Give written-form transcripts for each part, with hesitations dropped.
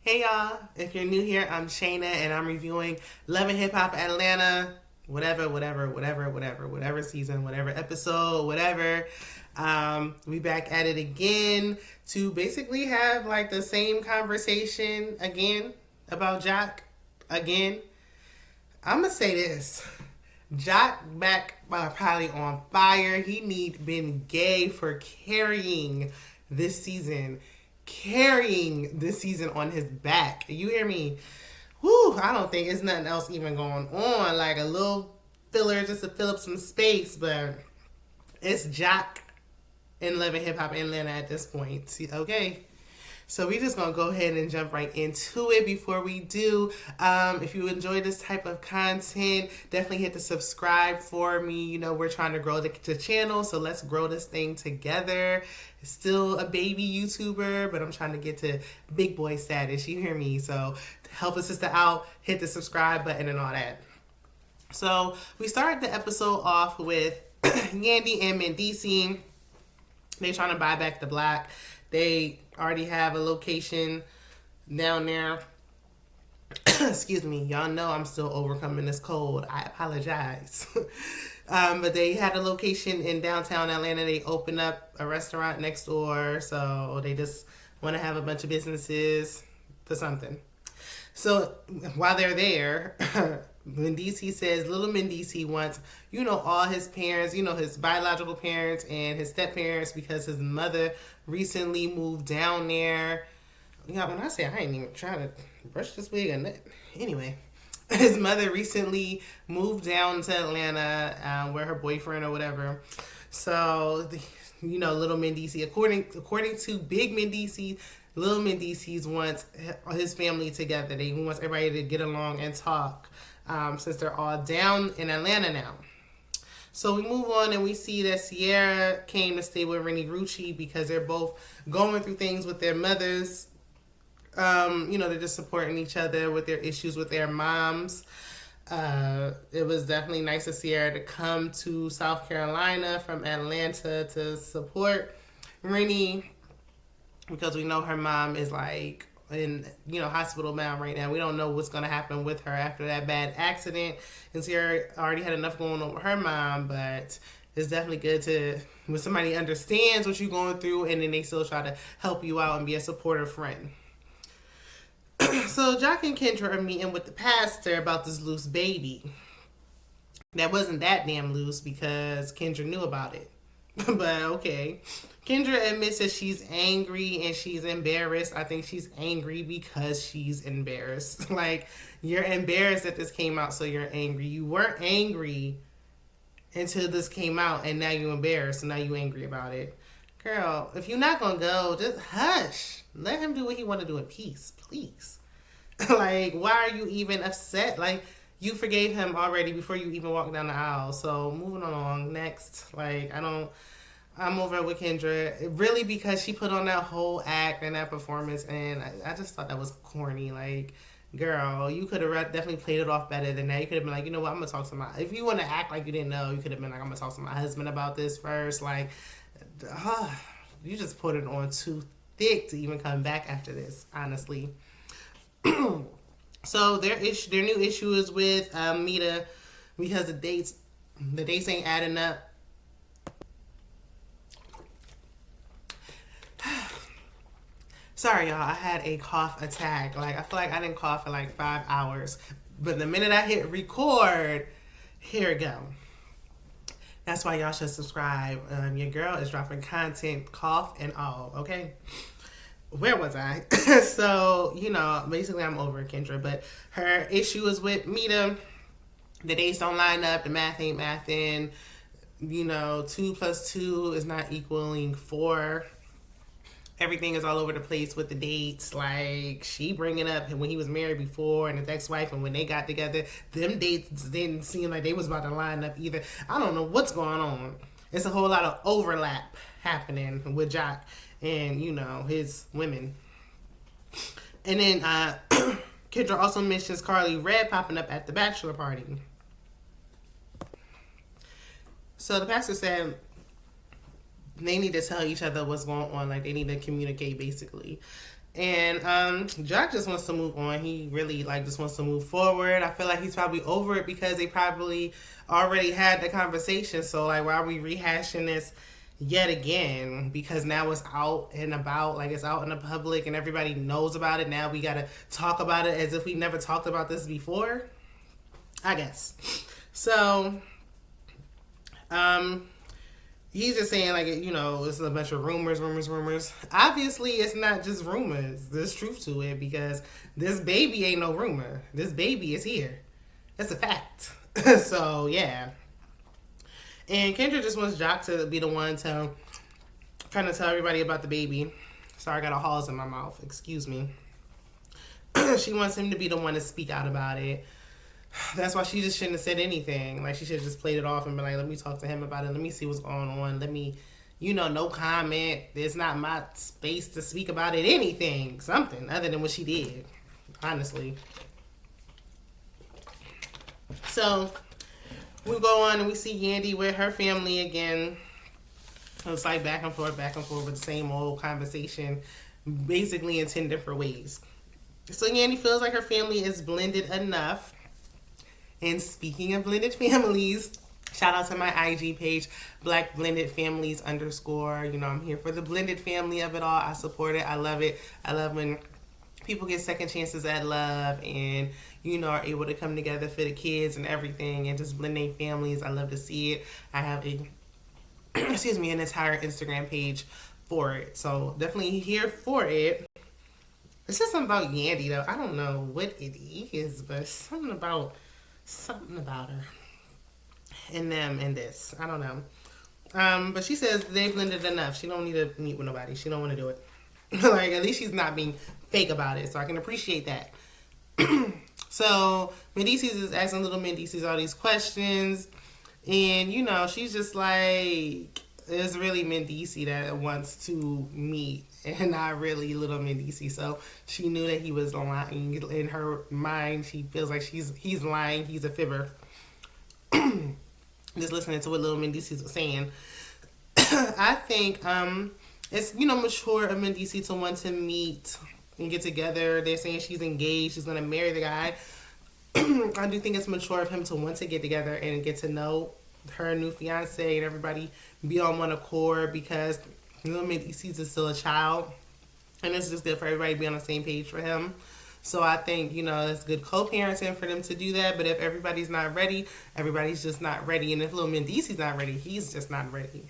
Hey y'all, if you're new here, I'm Shayna and I'm reviewing Love and Hip Hop Atlanta, whatever season, whatever episode, whatever. We back at it again to basically have like the same conversation again about Joc again. I'm gonna say this. Joc back probably on fire. He been gay for carrying this season on his back. You hear me? Whew, I don't think it's nothing else even going on. Like a little filler just to fill up some space, but it's Joc in Love and Hip Hop Atlanta at this point. Okay. So we just gonna go ahead and jump right into it. Before we do, if you enjoy this type of content, definitely hit the subscribe for me. You know, we're trying to grow the channel, so let's grow this thing together. It's still a baby YouTuber, but I'm trying to get to big boy status. You hear me? So help a sister out, hit the subscribe button and all that. So we started the episode off with Yandy and Mendici. They trying to buy back the block. They already have a location down there. Excuse me. Y'all know I'm still overcoming this cold. I apologize. But they had a location in downtown Atlanta. They opened up a restaurant next door. So they just want to have a bunch of businesses for something. So while they're there, Mendici says little Mendici wants, all his parents, his biological parents and his step parents, because his mother recently moved down there. Yeah, when I say I ain't even trying to brush this wig or nothing. Anyway, his mother recently moved down to Atlanta where her boyfriend or whatever. So, little Mendici, according to Big Mendici, little Mendici wants his family together. He wants everybody to get along and talk. Since they're all down in Atlanta now. So we move on and we see that Sierra came to stay with Renni Rucci because they're both going through things with their mothers. They're just supporting each other with their issues with their moms. It was definitely nice of Sierra to come to South Carolina from Atlanta to support Renni, because we know her mom is like in hospital bound right now. We don't know what's going to happen with her after that bad accident, and Sierra already had enough going on with her mom, but it's definitely good to when somebody understands what you're going through and then they still try to help you out and be a supportive friend. So Joc and Kendra are meeting with the pastor about this loose baby that wasn't that damn loose because Kendra knew about it. But okay. Kendra admits that she's angry and she's embarrassed. I think she's angry because she's embarrassed. Like, you're embarrassed that this came out, so you're angry. You weren't angry until this came out, and now you're embarrassed, and now you're angry about it. Girl, if you're not going to go, just hush. Let him do what he want to do in peace, please. Like, why are you even upset? Like, you forgave him already before you even walked down the aisle. So, moving along. Next. Like, I'm over with Kendra, really, because she put on that whole act and that performance, and I just thought that was corny. Like, girl, you could have definitely played it off better than that. You could have been like, you know what, I'm going to talk to if you want to act like you didn't know, you could have been like, I'm going to talk to my husband about this first. Like, you just put it on too thick to even come back after this, honestly. So their new issue is with Mita, because the dates ain't adding up. Sorry, y'all. I had a cough attack. Like, I feel like I didn't cough for like 5 hours. But the minute I hit record, here we go. That's why y'all should subscribe. Your girl is dropping content, cough and all, okay? Where was I? So, basically I'm over Kendra. But her issue is with Mita. The dates don't line up. The math ain't mathing. 2 plus 2 is not equaling 4. Everything is all over the place with the dates. Like, she bringing up when he was married before and his ex-wife, and when they got together, them dates didn't seem like they was about to line up either. I don't know what's going on. It's a whole lot of overlap happening with Joc and, his women. And then Kendra also mentions Carly Red popping up at the bachelor party. So the pastor said they need to tell each other what's going on. Like, they need to communicate, basically. And Joc just wants to move on. He really just wants to move forward. I feel like he's probably over it because they probably already had the conversation. So why are we rehashing this yet again? Because now it's out and about, it's out in the public and everybody knows about it. Now we gotta talk about it as if we never talked about this before, I guess. So he's just saying, it's a bunch of rumors. Obviously, it's not just rumors. There's truth to it because this baby ain't no rumor. This baby is here. That's a fact. So, yeah. And Kendra just wants Joc to be the one to kind of tell everybody about the baby. Sorry, I got a halls in my mouth. Excuse me. She wants him to be the one to speak out about it. That's why she just shouldn't have said anything. She should have just played it off and been like, let me talk to him about it. Let me see what's going on. Let me, no comment. It's not my space to speak about it. Anything. Something other than what she did. Honestly. So, we go on and we see Yandy with her family again. It's back and forth with the same old conversation. Basically in 10 different ways. So, Yandy feels like her family is blended enough. And speaking of blended families, shout out to my IG page, Black Blended Families _. I'm here for the blended family of it all. I support it. I love it. I love when people get second chances at love and, are able to come together for the kids and everything and just blend their families. I love to see it. I have an entire Instagram page for it. So definitely here for it. It's just something about Yandy though. I don't know what it is, but something about her and them and this. I don't know. But she says they blended enough. She don't need to meet with nobody. She don't want to do it. At least she's not being fake about it. So I can appreciate that. So Mendices is asking little Mendices all these questions. And, she's just it's really Mendici that wants to meet and not really little Mendici. So she knew that he was lying. In her mind, she feels like he's lying. He's a fibber. Just listening to what little Mendici was saying. I think it's, mature of Mendici to want to meet and get together. They're saying she's engaged. She's going to marry the guy. I do think it's mature of him to want to get together and get to know her new fiance and everybody be on one accord because little Mendici is still a child. And it's just good for everybody to be on the same page for him. So I think, it's good co-parenting for them to do that. But if everybody's not ready, everybody's just not ready. And if little Mendici's not ready, he's just not ready.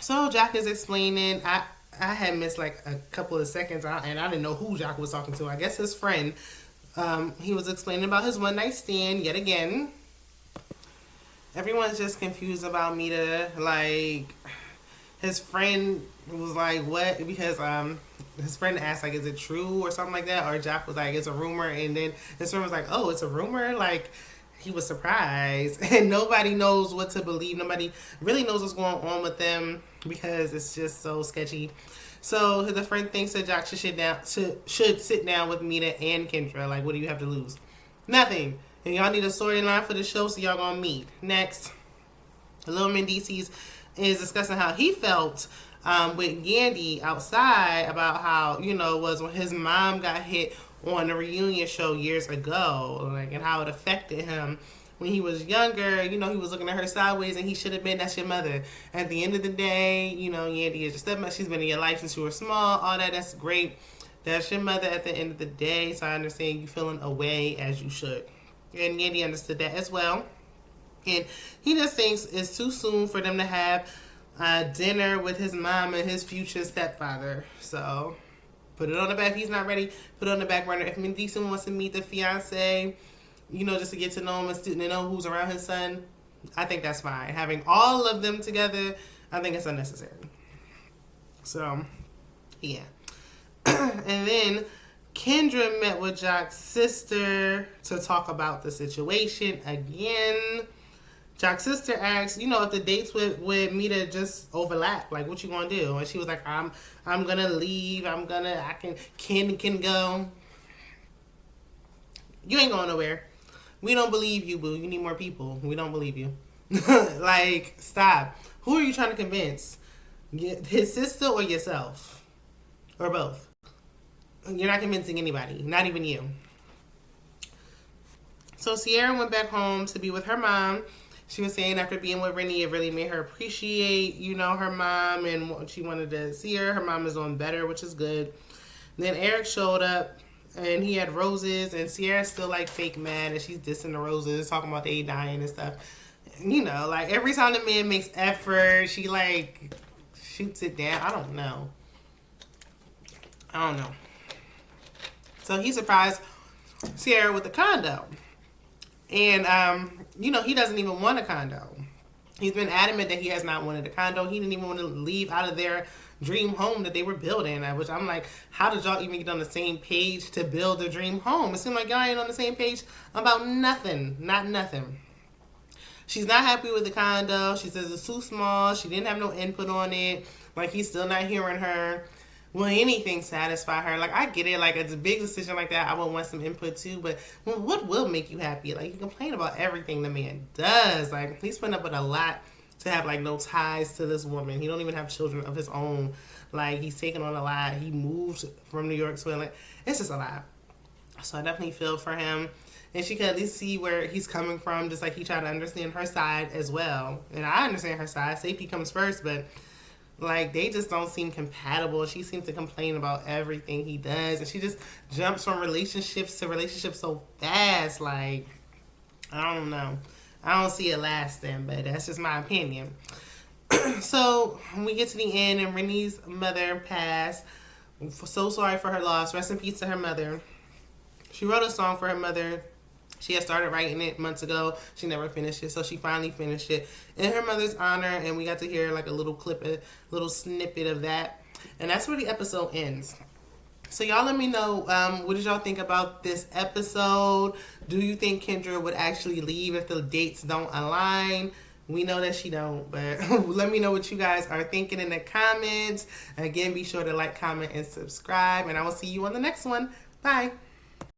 So Joc is explaining. I had missed a couple of seconds and I didn't know who Joc was talking to. I guess his friend. He was explaining about his one night stand yet again. Everyone's just confused about Mita. His friend was like, what? Because his friend asked, is it true or something like that? Or Joc was like, it's a rumor. And then his friend was like, oh, it's a rumor? He was surprised. And nobody knows what to believe. Nobody really knows what's going on with them because it's just so sketchy. So the friend thinks that Joc should sit down with Mita and Kendra. What do you have to lose? Nothing. And y'all need a storyline for the show, so y'all gonna meet. Next, Lil Mendices is discussing how he felt with Yandy outside about how, was when his mom got hit on the reunion show years ago, and how it affected him when he was younger. He was looking at her sideways and he should have been, that's your mother. At the end of the day, Yandy is your stepmother. She's been in your life since you were small. All that's great. That's your mother at the end of the day. So I understand you feeling away as you should. And Yandy understood that as well. And he just thinks it's too soon for them to have dinner with his mom and his future stepfather. So put it on the back. If he's not ready, put it on the back burner. If Mendici wants to meet the fiance, just to get to know him and to know who's around his son, I think that's fine. Having all of them together, I think it's unnecessary. So, yeah. And then Kendra met with Joc's sister to talk about the situation again. Joc's sister asked, if the dates with Mita just overlap, what you gonna do? And she was like, I'm gonna leave. Ken can go. You ain't going nowhere. We don't believe you, boo. You need more people. We don't believe you. Stop. Who are you trying to convince? His sister or yourself? Or both? You're not convincing anybody, not even you. So Sierra went back home to be with her mom. She was saying after being with Renni, it really made her appreciate, her mom, and she wanted to see her. Her mom is doing better, which is good. Then Eric showed up, and he had roses, and Sierra's still like fake mad, and she's dissing the roses, talking about they dying and stuff. Like every time the man makes effort, she like shoots it down. I don't know. So he surprised Sierra with the condo. And, he doesn't even want a condo. He's been adamant that he has not wanted a condo. He didn't even want to leave out of their dream home that they were building. Which I'm like, how did y'all even get on the same page to build a dream home? It seemed like y'all ain't on the same page about nothing. Not nothing. She's not happy with the condo. She says it's too small. She didn't have no input on it. Like, he's still not hearing her. Will anything satisfy her? Like, I get it. Like, it's a big decision like that. I would want some input too. But what will make you happy? Like, you complain about everything the man does. Like, he's putting up with a lot to have, like, no ties to this woman. He don't even have children of his own. Like, he's taking on a lot. He moved from New York to Atlanta. It's just a lot. So I definitely feel for him. And she can at least see where he's coming from. Just like he tried to understand her side as well. And I understand her side. Safety comes first, but like, they just don't seem compatible. She seems to complain about everything he does. And she just jumps from relationships to relationships so fast. Like, I don't know. I don't see it lasting, but that's just my opinion. So, when we get to the end and Renni's mother passed, I'm so sorry for her loss. Rest in peace to her mother. She wrote a song for her mother. She had started writing it months ago. She never finished it, so she finally finished it in her mother's honor, and we got to hear like a little clip, a little snippet of that. And that's where the episode ends. So y'all let me know, what did y'all think about this episode? Do you think Kendra would actually leave if the dates don't align? We know that she don't, but let me know what you guys are thinking in the comments. Again, be sure to like, comment, and subscribe, and I will see you on the next one. Bye.